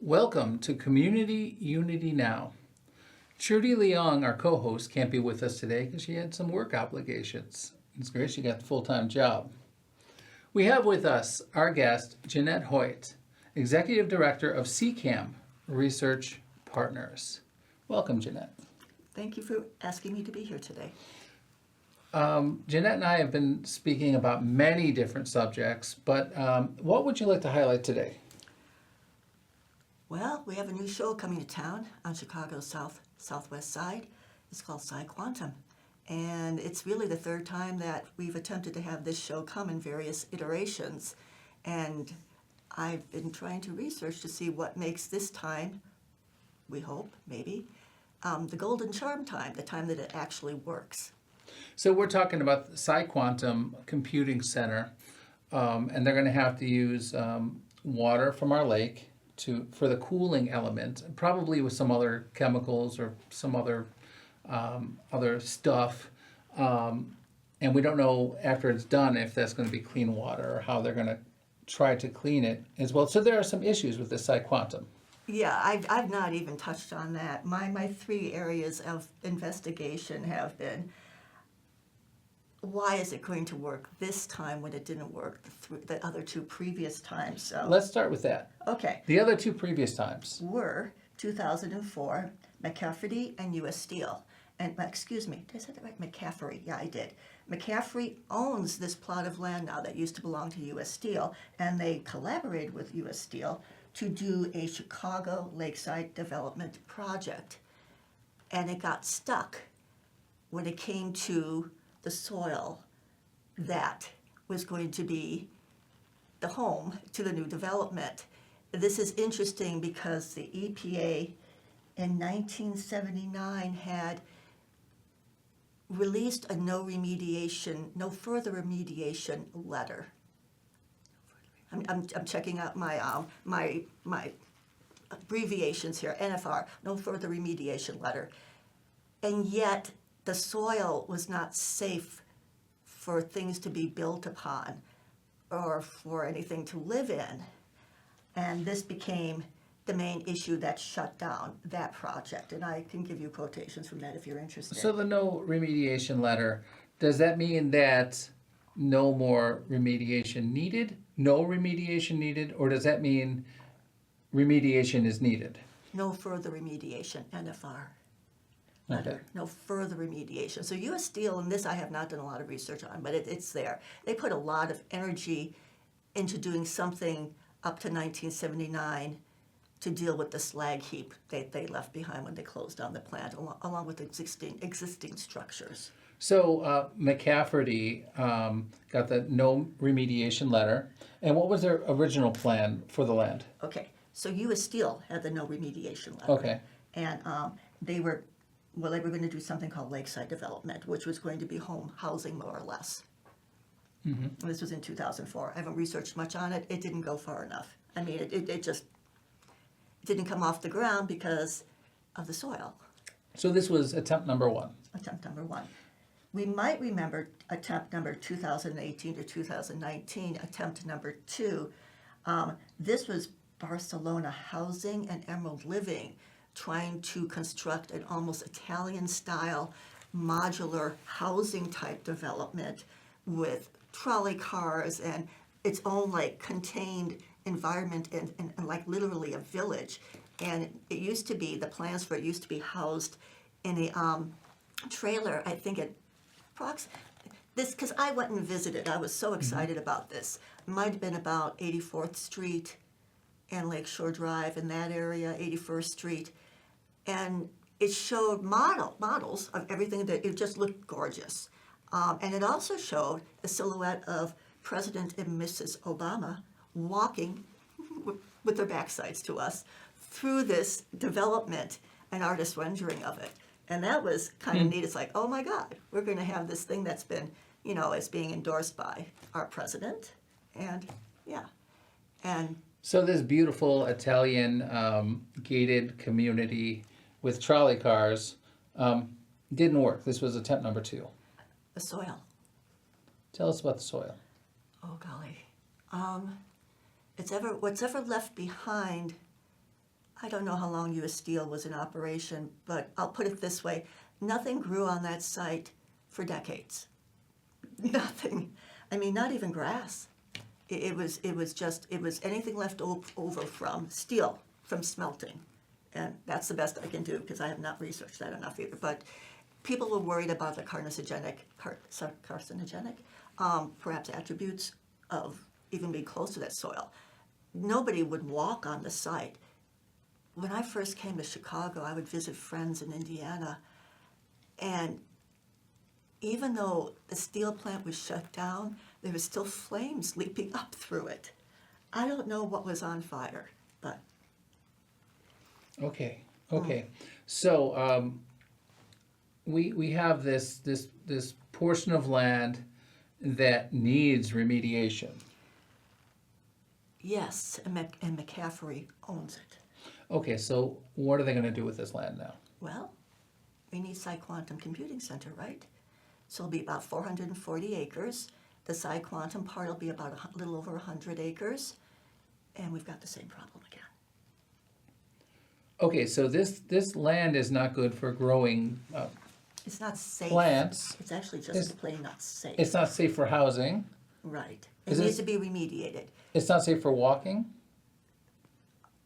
Welcome to Community Unity Now. Trudy Leong, our co-host, can't be with us today because she had some work obligations. It's great she got the full-time job. We have with us our guest, Jeannette Hoyt, Executive Director of CCAM Research Partners. Welcome, Jeannette. Thank you for asking me to be here today. Jeannette and I have been speaking about many different subjects, but what would you like to highlight today? Well, we have a new show coming to town on Chicago's southwest side. It's called PsiQuantum. And it's really the third time that we've attempted to have this show come in various iterations. And I've been trying to research to see what makes this time, we hope, maybe, the golden charm time, the time that it actually works. So we're talking about the PsiQuantum Computing Center, and they're going to have to use water from our lake for the cooling element, probably with some other chemicals or some other stuff. And we don't know after it's done if that's going to be clean water or how they're going to try to clean it as well. So there are some issues with the PsiQuantum. Yeah, I've not even touched on that. My three areas of investigation have been, why is it going to work this time when it didn't work the other two previous times? So Let's start with that. okay, The other two previous times. were 2004, McCafferty and U.S. Steel. And excuse me, did I say that right? McCaffery, yeah, I did. McCaffery owns this plot of land now that used to belong to U.S. Steel, and they collaborated with U.S. Steel to do a Chicago lakeside development project. And it got stuck when it came to the soil that was going to be the home to the new development. This is interesting because the EPA in 1979 had released a no further remediation letter. I'm checking out my abbreviations here, NFR, no further remediation letter. And yet the soil was not safe for things to be built upon or for anything to live in. And this became the main issue that shut down that project. And I can give you quotations from that if you're interested. So the no remediation letter, does that mean that no more remediation needed, no remediation needed, or does that mean remediation is needed? No further remediation, NFR. Letter. Okay. No further remediation. So U.S. Steel, and this I have not done a lot of research on, but it's there. They put a lot of energy into doing something up to 1979 to deal with the slag heap they left behind when they closed down the plant, along with existing structures. So McCafferty got the no remediation letter, and what was their original plan for the land? Okay, so U.S. Steel had the no remediation letter. Okay. And they were going to do something called lakeside development, which was going to be home housing more or less. Mm-hmm. This was in 2004. I haven't researched much on it. It didn't go far enough. I mean, it just didn't come off the ground because of the soil. So this was attempt number one. Attempt number one. We might remember attempt number 2018 to 2019, attempt number two. This was Barcelona Housing and Emerald Living trying to construct an almost Italian-style modular housing type development with trolley cars and its own like contained environment and like literally a village. And it used to be, the plans for it used to be housed in a trailer, I think at this, because I went and visited, I was so excited about this. It might have been about 84th Street and Lakeshore Drive in that area, 81st Street. And it showed models of everything that it just looked gorgeous. And it also showed a silhouette of President and Mrs. Obama walking with their backsides to us through this development, an artist rendering of it. And that was kind of neat. It's like, oh my God, we're going to have this thing that's been, is being endorsed by our president. And yeah. And so this beautiful Italian gated community with trolley cars didn't work. This was attempt number two. the soil. Tell us about the soil. Oh golly. What's ever left behind I don't know how long U.S. Steel was in operation, but I'll put it this way. Nothing grew on that site for decades. Nothing. I mean, not even grass. It was anything left over from steel, from smelting. And that's the best I can do because I have not researched that enough either. But people were worried about the carcinogenic perhaps attributes of even being close to that soil. Nobody would walk on the site. When I first came to Chicago, I would visit friends in Indiana, and even though the steel plant was shut down, there was still flames leaping up through it. I don't know what was on fire, but... Okay. So we have this portion of land that needs remediation. Yes, and McCaffrey owns it. Okay, so what are they going to do with this land now? Well, we need PsiQuantum Computing Center, right? So it'll be about 440 acres. The PsiQuantum part will be about a little over 100 acres. And we've got the same problem again. Okay, so this land is not good for growing It's not safe. plants. It's actually just plain not safe. It's not safe for housing. Right. Is It needs this- to be remediated. It's not safe for walking.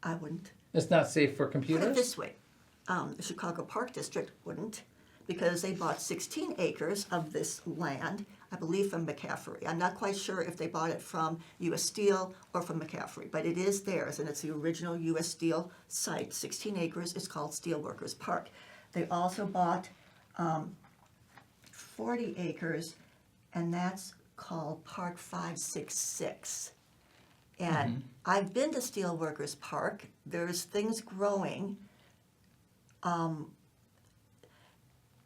I wouldn't. It's not safe for Put it computers. this way. The Chicago Park District wouldn't, because they bought 16 acres of this land, I believe from McCaffrey. I'm not quite sure if they bought it from U.S. Steel or from McCaffrey, but it is theirs, and it's the original U.S. Steel site. 16 acres is called Steelworkers Park. They also bought 40 acres, and that's called Park 566. And I've been to Steelworkers Park. There's things growing.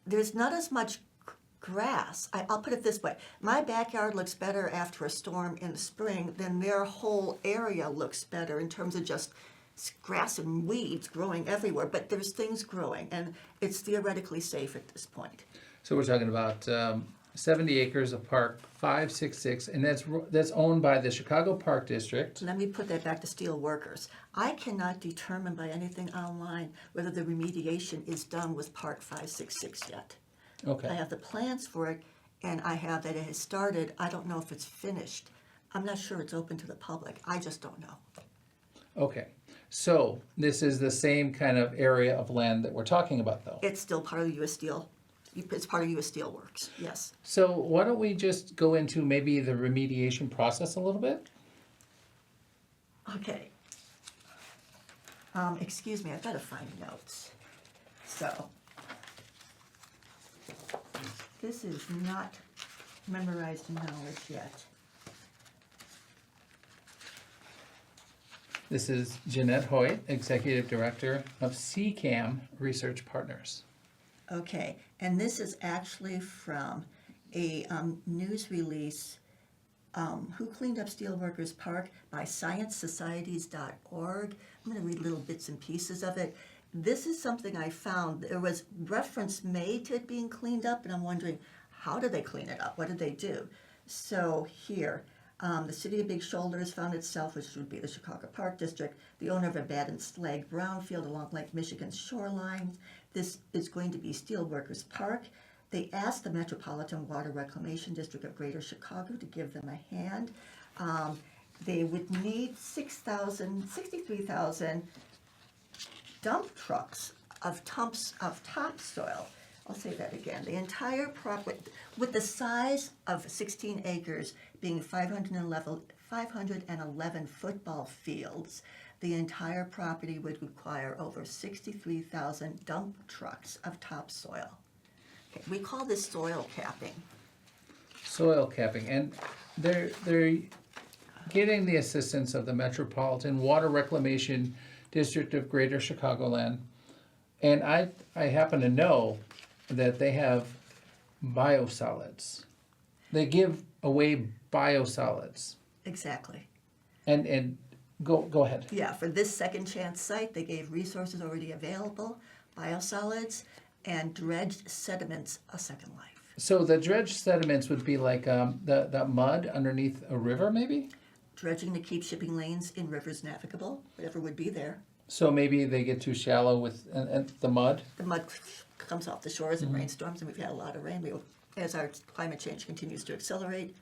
There's not as much grass. I'll put it this way. My backyard looks better after a storm in the spring than their whole area looks better in terms of just grass and weeds growing everywhere. But there's things growing, and it's theoretically safe at this point. So we're talking about 70 acres of Park 566, and that's owned by the Chicago Park District. Let me put that back to steel workers. I cannot determine by anything online whether the remediation is done with Park 566 yet. I Okay. have the plans for it, and I have that it has started. I don't know if it's finished. I'm not sure it's open to the public. I just don't know. Okay. So this is the same kind of area of land that we're talking about, though. It's still part of the U.S. Steel. It's part of U.S. Steel Works, yes. So why don't we just go into maybe the remediation process a little bit? Okay. Excuse me, I've got to find notes. So, this is not memorized knowledge yet. This is Jeannette Hoyt, Executive Director of CCAM Research Partners. Okay, and this is actually from a news release, Who Cleaned Up Steelworkers Park by sciencesocieties.org. I'm going to read little bits and pieces of it. This is something I found. There was reference made to it being cleaned up, and I'm wondering, how did they clean it up? What did they do? So here, the City of Big Shoulders found itself, which would be the Chicago Park District, the owner of a abandoned slag brownfield along Lake Michigan's shoreline. This is going to be Steelworkers Park. They asked the Metropolitan Water Reclamation District of Greater Chicago to give them a hand. They would need 63,000 dump trucks of topsoil. I'll say that again. The entire property, with the size of 16 acres being 511 football fields, the entire property would require over 63,000 dump trucks of topsoil. Okay, we call this soil capping. Soil capping, and they're getting the assistance of the Metropolitan Water Reclamation District of Greater Chicagoland. And I happen to know that they have biosolids. They give away biosolids. Exactly. And go ahead. Yeah, for this second chance site, they gave resources already available, biosolids, and dredged sediments a second life. So the dredged sediments would be like the mud underneath a river, maybe? Dredging to keep shipping lanes in rivers navigable, whatever would be there. So maybe they get too shallow with and the mud? The mud comes off the shores in rainstorms, and we've had a lot of rain. As our climate change continues to accelerate,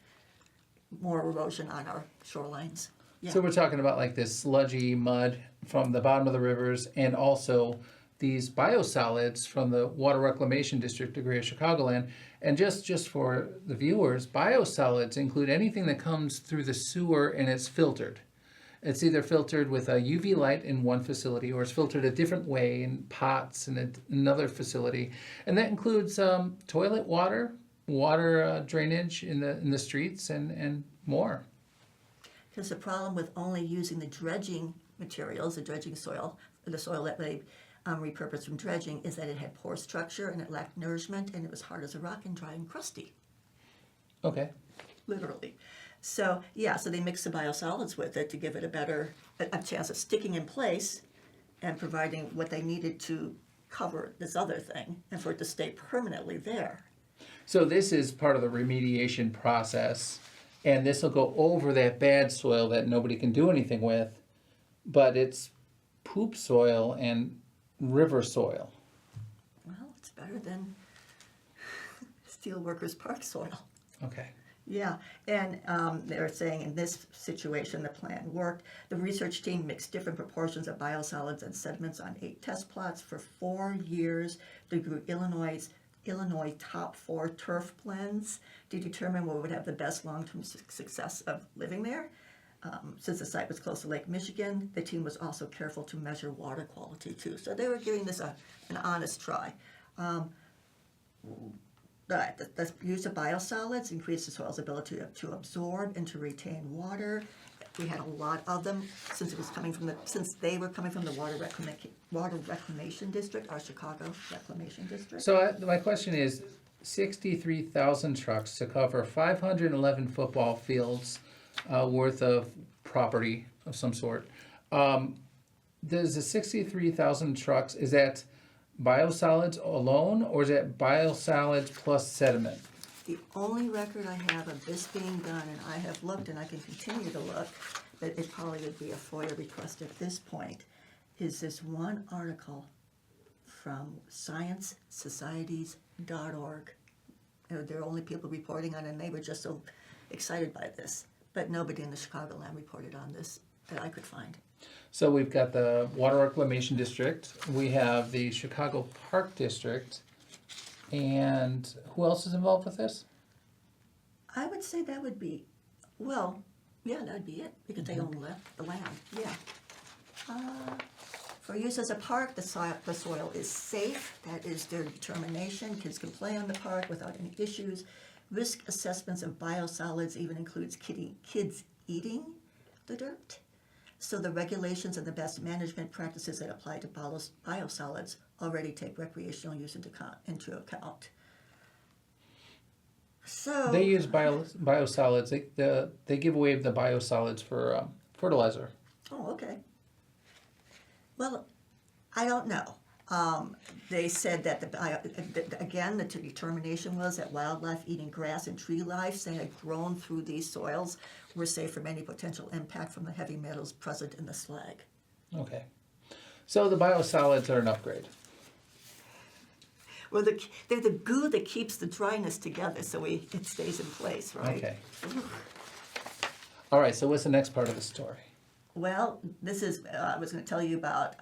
more erosion on our shorelines. Yeah. So we're talking about like this sludgy mud from the bottom of the rivers, and also these biosolids from the Water Reclamation District of Greater Chicagoland. And just for the viewers, biosolids include anything that comes through the sewer and it's filtered. It's either filtered with a UV light in one facility, or it's filtered a different way in pots in another facility, and that includes toilet water, drainage in the streets, and more. Because the problem with only using the dredging materials, the dredging soil, the soil that they repurposed from dredging, is that it had poor structure and it lacked nourishment, and it was hard as a rock and dry and crusty, Okay. literally. So yeah, so they mix the biosolids with it to give it a chance of sticking in place and providing what they needed to cover this other thing and for it to stay permanently there. So this is part of the remediation process, and this will go over that bad soil that nobody can do anything with, but it's poop soil and river soil. Well, it's better than Steelworkers Park soil. Okay. Yeah, and they're saying in this situation the plan worked. The research team mixed different proportions of biosolids and sediments on 8 test plots for 4 years. They grew Illinois top 4 turf blends to determine what would have the best long-term success of living there. Since the site was close to Lake Michigan, the team was also careful to measure water quality too. So they were giving this an honest try. The use of biosolids increased the soil's ability to absorb and to retain water. We had a lot of them since they were coming from the Water Reclamation District, our Chicago Reclamation District. So my question is, 63,000 trucks to cover 511 football fields worth of property of some sort. Does the 63,000 trucks, is that biosolids alone, or is it biosolids plus sediment? The only record I have of this being done, and I have looked and I can continue to look, but it probably would be a FOIA request at this point, is this one article from sciencesocieties.org. There are only people reporting on it, and they were just so excited by this. But nobody in the Chicagoland reported on this that I could find. So we've got the Water Reclamation District, we have the Chicago Park District, and who else is involved with this? I would say that would be, well, yeah, that would be it, because they own the land, yeah. For use as a park, the soil is safe. That is their determination. Kids can play on the park without any issues. Risk assessments of biosolids even includes kids eating the dirt. So the regulations and the best management practices that apply to biosolids already take recreational use into account. So They use biosolids. They give away the biosolids for fertilizer. Oh, okay. Well, I don't know. They said that the determination was that wildlife eating grass and tree life that had grown through these soils were safe from any potential impact from the heavy metals present in the slag. Okay. So the biosolids are an upgrade. Well, they're the goo that keeps the dryness together so it stays in place, right? Okay. All right, so what's the next part of the story? Well, this is, I was going to tell you about,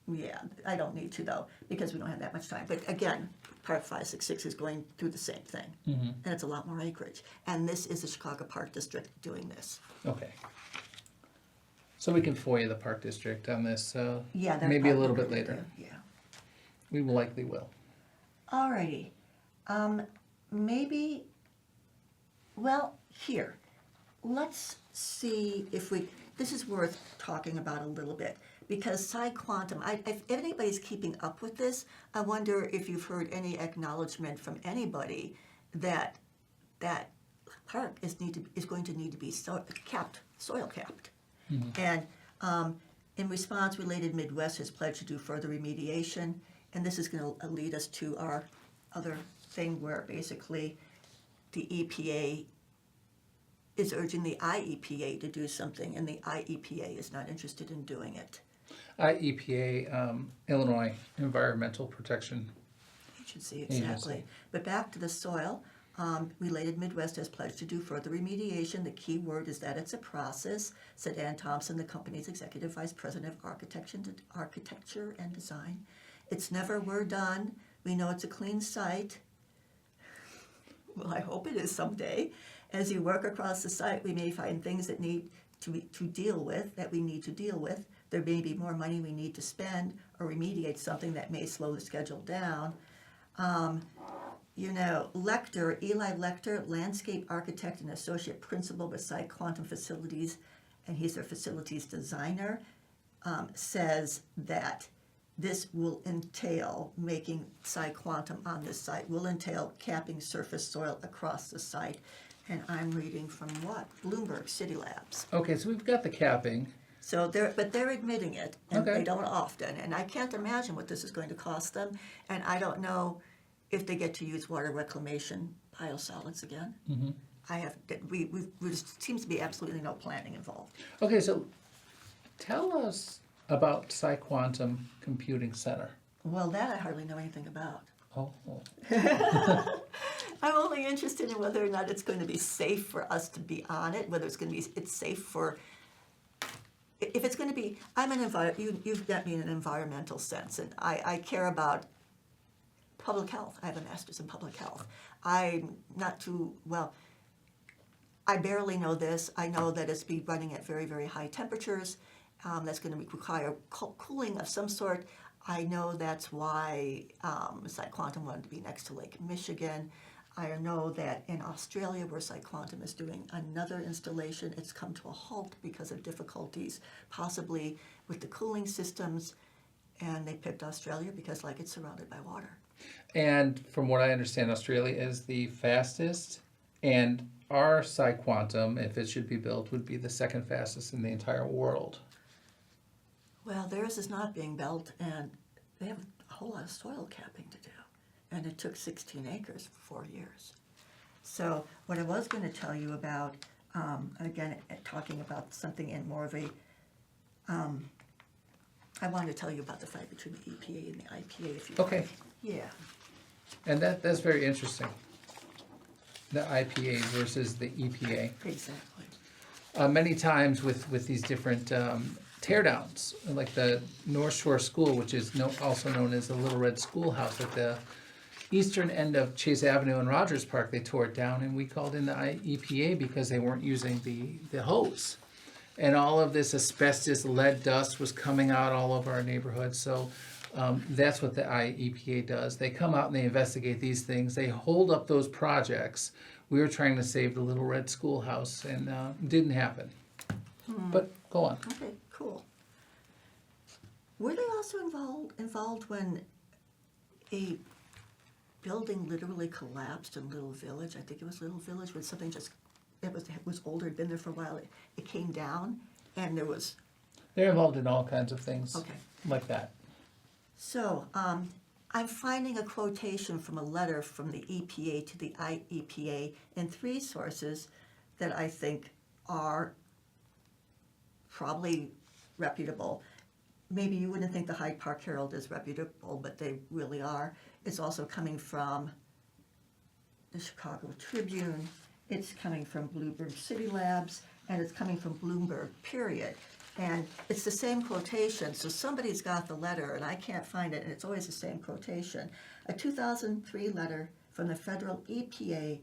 yeah, I don't need to though, because we don't have that much time. But again, Part 566 is going through the same thing, and it's a lot more acreage. And this is the Chicago Park District doing this. Okay. So we can FOIA the Park District on this Yeah, they're maybe a little probably bit gonna later. do, yeah. We likely will. Alrighty. Maybe, well, here. Let's see if this is worth talking about a little bit, because PsiQuantum, if anybody's keeping up with this, I wonder if you've heard any acknowledgement from anybody that that park is going to need to be soil capped. And in response, Related Midwest has pledged to do further remediation, and this is going to lead us to our other thing where basically the EPA is urging the IEPA to do something, and the IEPA is not interested in doing it. IEPA, Illinois Environmental Protection. Agency, exactly. Agency. But back to the soil. Related Midwest has pledged to do further remediation. The key word is that it's a process, said Ann Thompson, the company's executive vice president of architecture and design. It's never we're done. We know it's a clean site. Well, I hope it is someday. As you work across the site, we may find things that need to deal with, that we need to deal with. There may be more money we need to spend or remediate something that may slow the schedule down. Lecter, Eli Lecter, landscape architect and associate principal with PsiQuantum Facilities, and he's their facilities designer, says that this will entail making PsiQuantum on this site, will entail capping surface soil across the site. And I'm reading from what? Bloomberg City Labs. Okay, so we've got the capping. So they're admitting it, and Okay. they don't often. And I can't imagine what this is going to cost them. And I don't know if they get to use water reclamation biosolids again. Mm-hmm. We seems to be absolutely no planning involved. Okay, so tell us about PsiQuantum Computing Center. Well, that I hardly know anything about. Oh. I'm only interested in whether or not it's going to be safe for us to be on it, whether it's going to be it's safe for. If it's going to be, you've got me in an environmental sense, and I care about public health. I have a master's in public health. I'm not too well. I barely know this. I know that it's be running at very, very high temperatures. That's going to require cooling of some sort. I know that's why PsiQuantum wanted to be next to Lake Michigan. I know that in Australia, where PsiQuantum is doing another installation, it's come to a halt because of difficulties, possibly with the cooling systems, and they picked Australia because, like, it's surrounded by water. And from what I understand, Australia is the fastest, and our PsiQuantum, if it should be built, would be the second fastest in the entire world. Well, theirs is not being built, and they have a whole lot of soil capping to do. And it took 16 acres for 4 years. So what I was going to tell you about, again, talking about something in more of a, I wanted to tell you about the fight between the EPA and the IPA, if you Okay. like. Yeah. And that's very interesting. The IPA versus the EPA. Exactly. Many times with these different teardowns, like the North Shore School, which is also known as the Little Red Schoolhouse at the eastern end of Chase Avenue and Rogers Park, they tore it down, and we called in the EPA because they weren't using the hose. And all of this asbestos, lead dust was coming out all over our neighborhood. So that's what the IEPA does. They come out and they investigate these things. They hold up those projects. We were trying to save the Little Red Schoolhouse, and it didn't happen. But go on. Okay, cool. Were they also involved when a building literally collapsed in Little Village? I think it was Little Village, when something just, it was older, had been there for a while. It came down, and there was. They're involved in all kinds of things like that. So I'm finding a quotation from a letter from the EPA to the IEPA in 3 sources that I think are probably reputable. Maybe you wouldn't think the Hyde Park Herald is reputable, but they really are. It's also coming from the Chicago Tribune. It's coming from Bloomberg City Labs, and it's coming from Bloomberg, period. And it's the same quotation, so somebody's got the letter, and I can't find it, and it's always the same quotation. A 2003 letter from the federal EPA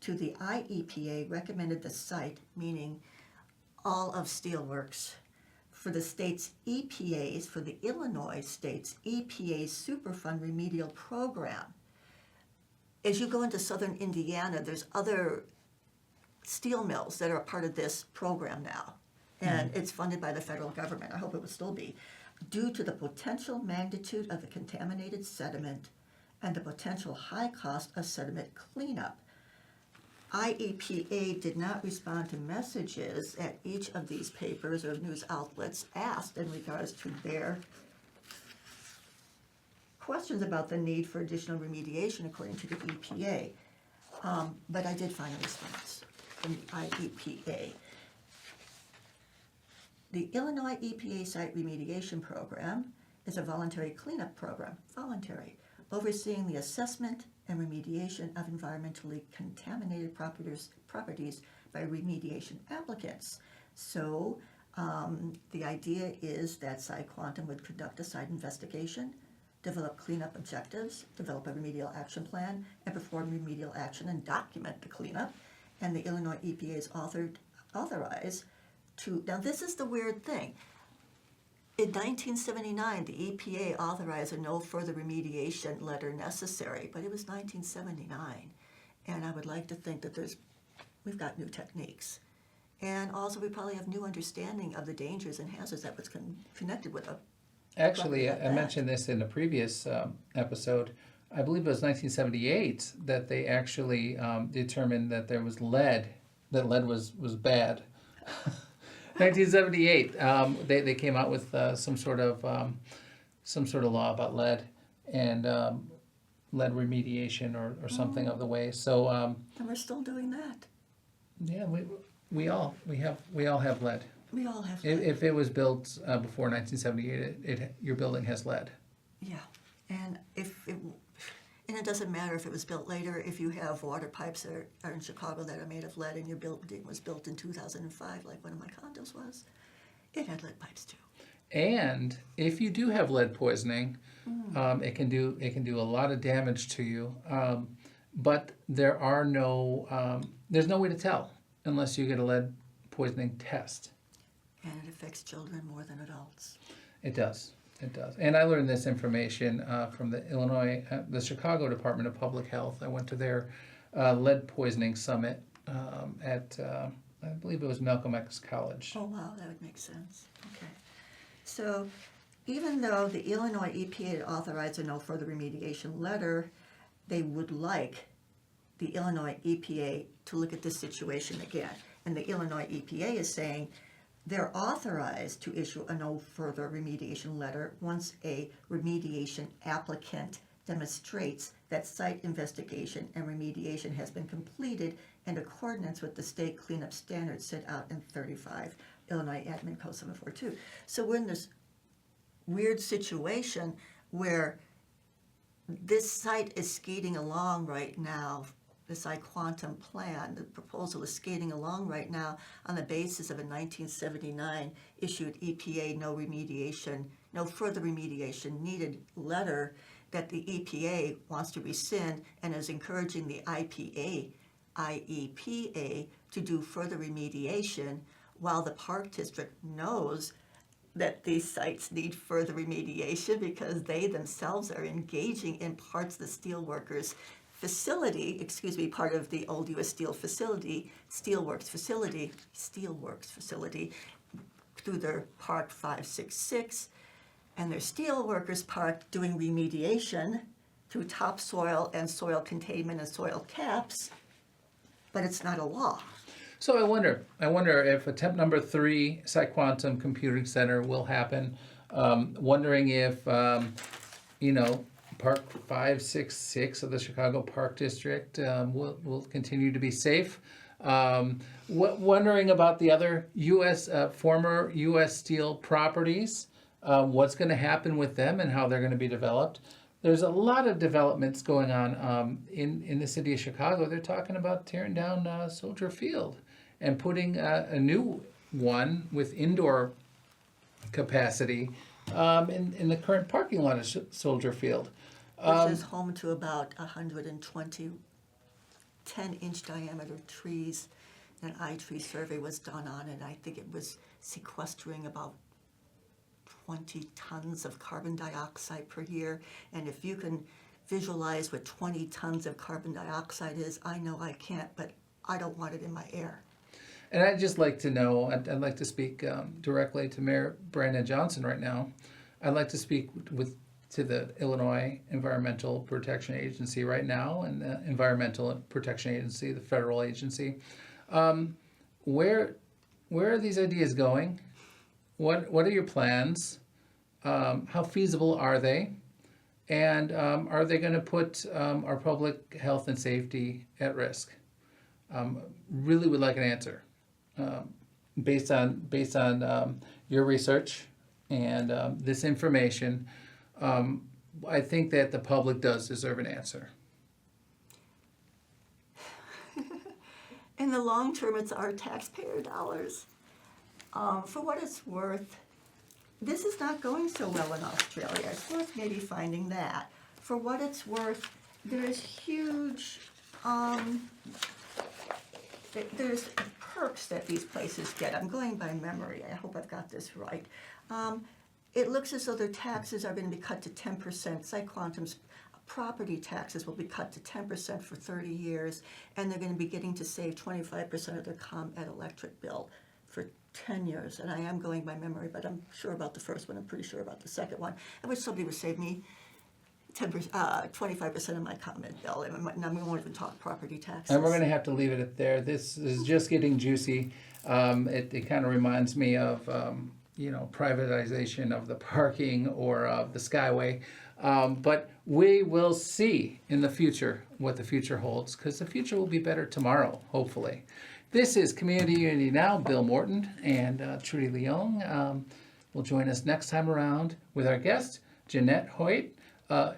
to the IEPA recommended the site, meaning all of Steelworks, for the state's EPA's, for the Illinois state's EPA's Superfund remedial program. As you go into southern Indiana, there's other steel mills that are a part of this program now. And it's funded by the federal government. I hope it will still be. Due to the potential magnitude of the contaminated sediment and the potential high cost of sediment cleanup, IEPA did not respond to messages at each of these papers or news outlets asked in regards to their questions about the need for additional remediation according to the EPA. But I did find a response. from the IEPA. The Illinois EPA Site Remediation Program is a voluntary cleanup program, voluntary, overseeing the assessment and remediation of environmentally contaminated properties by remediation applicants. So the idea is that PsiQuantum would conduct a site investigation, develop cleanup objectives, develop a remedial action plan, and perform remedial action and document the cleanup. And the Illinois EPA is authorized to, now this is the weird thing. In 1979, the EPA authorized a no further remediation letter necessary, but it was 1979. And I would like to think that we've got new techniques. And also we probably have new understanding of the dangers and hazards that was connected with a Actually, I mentioned this in a previous episode. I believe it was 1978 that they actually determined that there was lead, that lead was bad. 1978, they came out with some sort of law about lead and lead remediation or something of the way. So and we're still doing that. yeah, we all have lead. We all have lead. If it was built before 1978, your building has lead. Yeah, and and it doesn't matter if it was built later. If you have water pipes that are in Chicago that are made of lead, and your building was built in 2005, like one of my condos was, it had lead pipes too. And if you do have lead poisoning, it can do a lot of damage to you. But there's no way to tell unless you get a lead poisoning test. And it affects children more than adults. It does. It does. And I learned this information from the Chicago Department of Public Health. I went to their lead poisoning summit at, I believe it was Malcolm X College. Oh, wow, that would make sense. Okay. So even though the Illinois EPA had authorized a no further remediation letter, they would like the Illinois EPA to look at this situation again. And the Illinois EPA is saying they're authorized to issue a no further remediation letter once a remediation applicant demonstrates that site investigation and remediation has been completed in accordance with the state cleanup standards set out in 35 Illinois Admin Code 742. So we're in this weird situation where this site is skating along right now. The PsiQuantum plan, the proposal is skating along right now on the basis of a 1979 issued EPA no further remediation needed letter that the EPA wants to rescind and is encouraging the IEPA to do further remediation, while the Park District knows that these sites need further remediation because they themselves are engaging in parts of the steelworkers facility, part of the old U.S. Steel facility, Steelworks facility, through their Park 566 and their Steelworkers Park doing remediation through topsoil and soil containment and soil caps, but it's not a law. So I wonder if attempt number 3, PsiQuantum Computing Center, will happen. Wondering if, Park 566 of the Chicago Park District will continue to be safe. Wondering about the other former U.S. Steel properties, what's going to happen with them and how they're going to be developed. There's a lot of developments going on in the city of Chicago. They're talking about tearing down Soldier Field and putting a new one with indoor capacity in the current parking lot of Soldier Field. Which is home to about 120 10-inch diameter trees. An iTree survey was done on it. I think it was sequestering about 20 tons of carbon dioxide per year. And if you can visualize what 20 tons of carbon dioxide is, I know I can't, but I don't want it in my air. And I'd just like to know, I'd like to speak directly to Mayor Brandon Johnson right now. I'd like to speak to the Illinois Environmental Protection Agency right now, and the Environmental Protection Agency, the federal agency. Where are these ideas going? What are your plans? How feasible are they? And are they going to put our public health and safety at risk? Really would like an answer based on your research and this information. I think that the public does deserve an answer. In the long term, it's our taxpayer dollars. For what it's worth, this is not going so well in Australia. It's worth maybe finding that. For what it's worth, there's huge, there's perks that these places get. I'm going by memory. I hope I've got this right. It looks as though their taxes are going to be cut to 10%. PsiQuantum's property taxes will be cut to 10% for 30 years, and they're going to be getting to save 25% of their ComEd electric bill for 10 years. And I am going by memory, but I'm sure about the first one. I'm pretty sure about the second one. I wish somebody would save me 25% of my ComEd bill. And we won't even talk property taxes. And we're going to have to leave it at there. This is just getting juicy. It kind of reminds me of privatization of the parking or of the Skyway. But we will see in the future what the future holds, because the future will be better tomorrow, hopefully. This is Community Unity Now. Bill Morton and Trudy Leung will join us next time around with our guest, Jeannette Hoyt,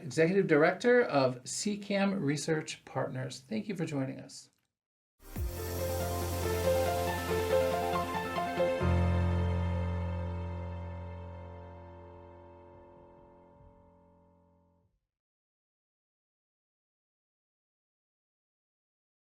Executive Director of CCAM Research Partners. Thank you for joining us.